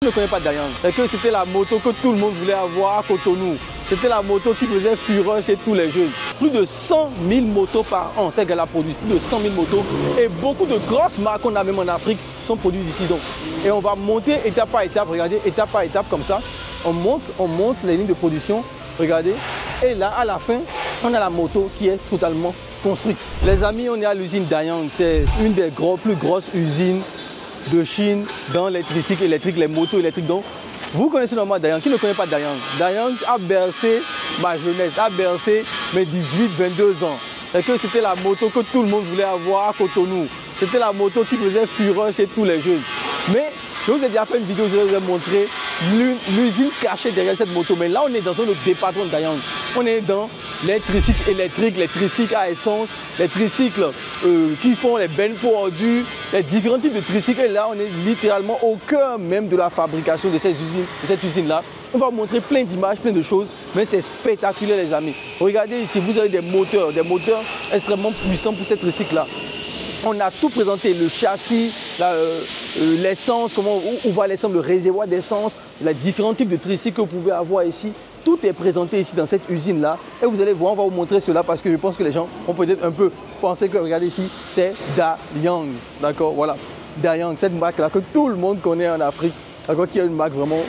ne connaît pas Dayang? C'est que c'était la moto que tout le monde voulait avoir à Cotonou. C'était la moto qui faisait fureur chez tous les jeunes. Plus de 100 000 motos par an, ces gars-là produisent plus de 100 000 motos. Et beaucoup de grosses marques qu'on a même en Afrique sont produites ici. Donc. Et on va monter étape par étape, regardez, étape par étape comme ça. On monte les lignes de production, regardez. Et là, à la fin, on a la moto qui est totalement construite. Les amis, on est à l'usine Dayang. C'est une des plus grosses usines de Chine dans l'électricité électrique, les motos électriques. Donc, vous connaissez normalement Dayang. Qui ne connaît pas Dayang? Dayang a bercé ma jeunesse, a bercé mes 18-22 ans. C'est que c'était la moto que tout le monde voulait avoir à Cotonou. C'était la moto qui faisait fureur chez tous les jeunes. Mais je vous ai déjà fait une vidéo, je vous ai montré l'usine cachée derrière cette moto. Mais là, on est dans un autre département de Dayang. On est dans les tricycles électriques, les tricycles à essence, les tricycles qui font les bennes pour ordures, les différents types de tricycles. Et là, on est littéralement au cœur même de la fabrication de cette usine-là. On va vous montrer plein d'images, plein de choses, mais c'est spectaculaire, les amis. Regardez ici, vous avez des moteurs extrêmement puissants pour cette tricycle-là. On a tout présenté, le châssis, l'essence, où va l'essence, le réservoir d'essence, les différents types de tricycles que vous pouvez avoir ici. Tout est présenté ici dans cette usine-là. Et vous allez voir, on va vous montrer cela parce que je pense que les gens ont peut-être un peu pensé que, regardez ici, c'est Dayang. D'accord, voilà. Dayang, cette marque-là que tout le monde connaît en Afrique. D'accord, qui est une marque vraiment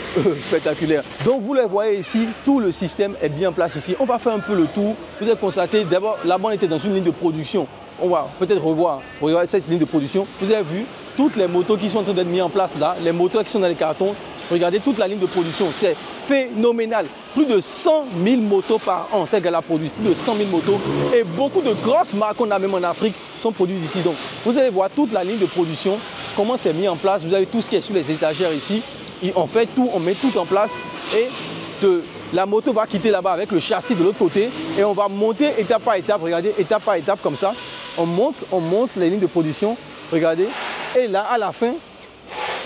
spectaculaire. Donc vous le voyez ici, tout le système est bien en place ici. On va faire un peu le tour. Vous avez constaté, d'abord, là-bas on était dans une ligne de production. On va peut-être revoir cette ligne de production. Vous avez vu toutes les motos qui sont en train d'être mises en place là, les moteurs qui sont dans les cartons. Regardez toute la ligne de production, c'est phénoménal. Plus de 100 000 motos par an, ces gars-là produisent plus de 100 000 motos. Et beaucoup de grosses marques qu'on a même en Afrique sont produites ici. Donc vous allez voir toute la ligne de production, comment c'est mis en place. Vous avez tout ce qui est sur les étagères ici. Et on fait tout, on met tout en place. Et la moto va quitter là-bas avec le châssis de l'autre côté. Et on va monter étape par étape, regardez, étape par étape comme ça. On monte les lignes de production, regardez. Et là, à la fin,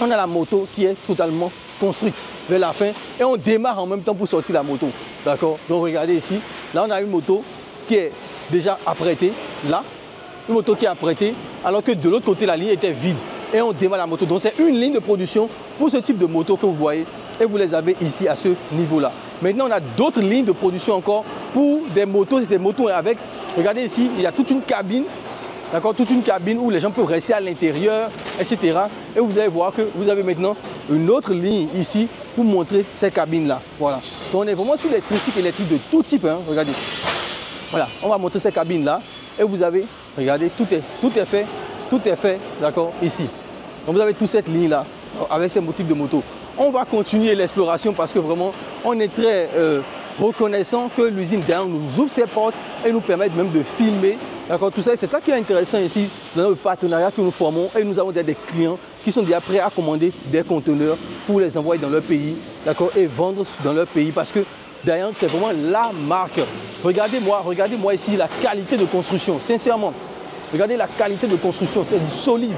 on a la moto qui est totalement construite vers la fin. Et on démarre en même temps pour sortir la moto. D'accord? Donc regardez ici. Là, on a une moto qui est déjà apprêtée. Là, une moto qui est apprêtée. Alors que de l'autre côté, la ligne était vide. Et on démarre la moto. Donc c'est une ligne de production pour ce type de moto que vous voyez. Et vous les avez ici à ce niveau-là. Maintenant, on a d'autres lignes de production encore pour des motos. C'est des motos avec, regardez ici, il y a toute une cabine. D'accord, toute une cabine où les gens peuvent rester à l'intérieur, etc. Et vous allez voir que vous avez maintenant une autre ligne ici pour montrer ces cabines-là. Voilà. Donc on est vraiment sur des tricycles électriques de tout type. Hein. Regardez. Voilà, on va montrer ces cabines-là. Et vous avez, regardez, tout est fait, d'accord, ici. Donc vous avez toute cette ligne-là avec ces types de motos. On va continuer l'exploration parce que vraiment, on est très reconnaissant que l'usine Dayang nous ouvre ses portes et nous permette même de filmer. D'accord, tout ça, c'est ça qui est intéressant ici dans le partenariat que nous formons. Et nous avons des clients qui sont déjà prêts à commander des conteneurs pour les envoyer dans leur pays, d'accord, et vendre dans leur pays parce que Dayang, c'est vraiment la marque. Regardez-moi ici la qualité de construction, sincèrement. Regardez la qualité de construction, c'est du solide,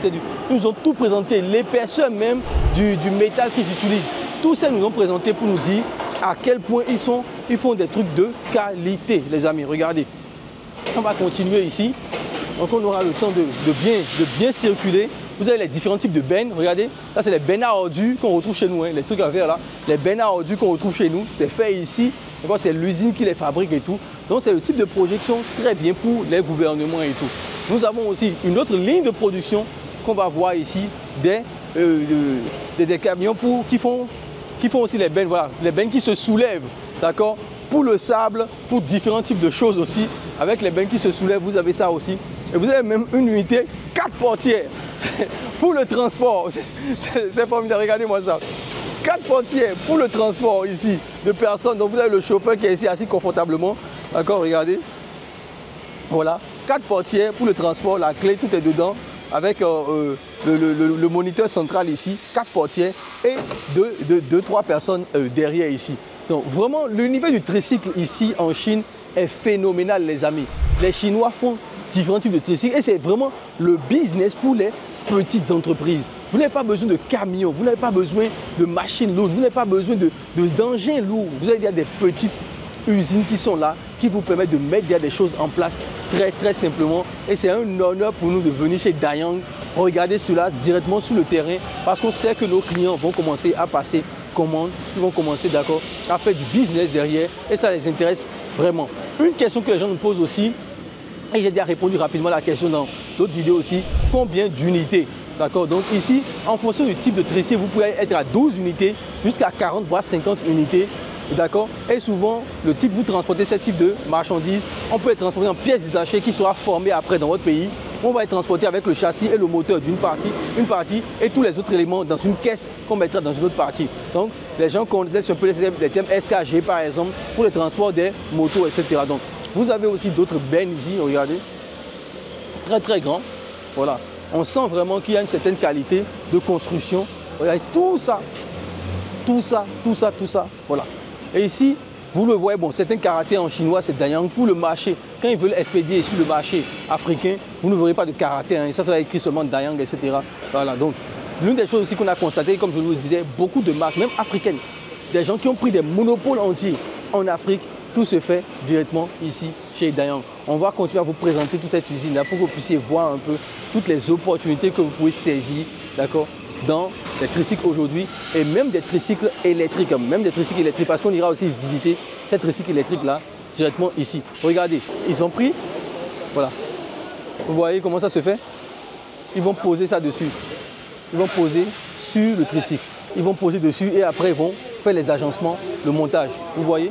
ils nous ont tout présenté, l'épaisseur même du métal qu'ils utilisent. Tout ça, ils nous ont présenté pour nous dire à quel point ils font des trucs de qualité, les amis. Regardez. On va continuer ici. Donc on aura le temps de bien circuler. Vous avez les différents types de bennes. Regardez, là c'est les bennes à ordures qu'on retrouve chez nous, hein, les trucs à faire là. Les bennes à ordures qu'on retrouve chez nous, c'est fait ici. C'est l'usine qui les fabrique et tout. Donc c'est le type de projection très bien pour les gouvernements et tout. Nous avons aussi une autre ligne de production qu'on va voir ici, des camions qui font aussi les bennes, voilà, les bennes qui se soulèvent, d'accord, pour le sable, pour différents types de choses aussi. Avec les bennes qui se soulèvent, vous avez ça aussi. Et vous avez même une unité 4 portières pour le transport. C'est formidable, regardez-moi ça. 4 portières pour le transport ici de personnes. Donc vous avez le chauffeur qui est ici assis confortablement. D'accord, regardez. Voilà, 4 portières pour le transport, la clé, tout est dedans. Avec le moniteur central ici, 4 portières et 2-3 personnes derrière ici. Donc vraiment, l'univers du tricycle ici en Chine est phénoménal, les amis. Les Chinois font différents types de tricycles et c'est vraiment le business pour les petites entreprises. Vous n'avez pas besoin de camions, vous n'avez pas besoin de machines lourdes, vous n'avez pas besoin d'engins lourds. Vous avez des petites usines qui sont là, qui vous permettent de mettre des choses en place très simplement. Et c'est un honneur pour nous de venir chez Dayang, regarder cela directement sur le terrain parce qu'on sait que nos clients vont commencer à passer commande, ils vont commencer d'accord à faire du business derrière et ça les intéresse vraiment. Une question que les gens nous posent aussi, et j'ai déjà répondu rapidement à la question dans d'autres vidéos aussi, combien d'unités? D'accord, donc ici, en fonction du type de tressier, vous pouvez être à 12 unités jusqu'à 40 voire 50 unités. D'accord. Et souvent, le type, vous transportez ce type de marchandises, on peut les transporter en pièces détachées qui sera formée après dans votre pays. On va les transporter avec le châssis et le moteur d'une partie, une partie et tous les autres éléments dans une caisse qu'on mettra dans une autre partie. Donc, les gens connaissent un peu les thèmes SKG par exemple pour le transport des motos, etc. Donc, vous avez aussi d'autres bennes ici, regardez, très grand. Voilà, on sent vraiment qu'il y a une certaine qualité de construction. Regardez tout ça, voilà. Et ici, vous le voyez, bon, c'est un karaté en chinois, c'est Dayang pour le marché. Quand ils veulent expédier sur le marché africain, vous ne verrez pas de karaté, hein, ça sera écrit seulement Dayang, etc. Voilà, donc l'une des choses aussi qu'on a constaté, comme je vous le disais, beaucoup de marques, même africaines, des gens qui ont pris des monopoles entiers en Afrique, tout se fait directement ici chez Dayang. On va continuer à vous présenter toute cette usine là pour que vous puissiez voir un peu toutes les opportunités que vous pouvez saisir, d'accord, dans des tricycles aujourd'hui et même des tricycles électriques, parce qu'on ira aussi visiter ces tricycles électriques là directement ici. Regardez, ils ont pris, voilà, vous voyez comment ça se fait, ils vont poser ça dessus, ils vont poser sur le tricycle, ils vont poser dessus et après ils vont faire les agencements, le montage, vous voyez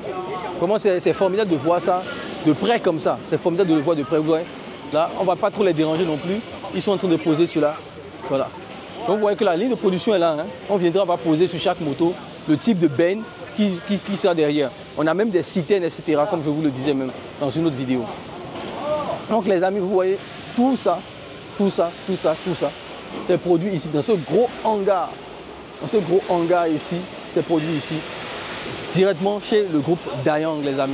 comment c'est formidable de voir ça de près comme ça, c'est formidable de le voir de près, vous voyez, là on ne va pas trop les déranger non plus, ils sont en train de poser cela, voilà. Donc vous voyez que la ligne de production est là, hein. On viendra, on va poser sur chaque moto le type de benne qui sera derrière. On a même des citernes, etc. comme je vous le disais même dans une autre vidéo. Donc les amis, vous voyez tout ça, c'est produit ici, dans ce gros hangar. Dans ce gros hangar ici, c'est produit ici, directement chez le groupe Dayang, les amis.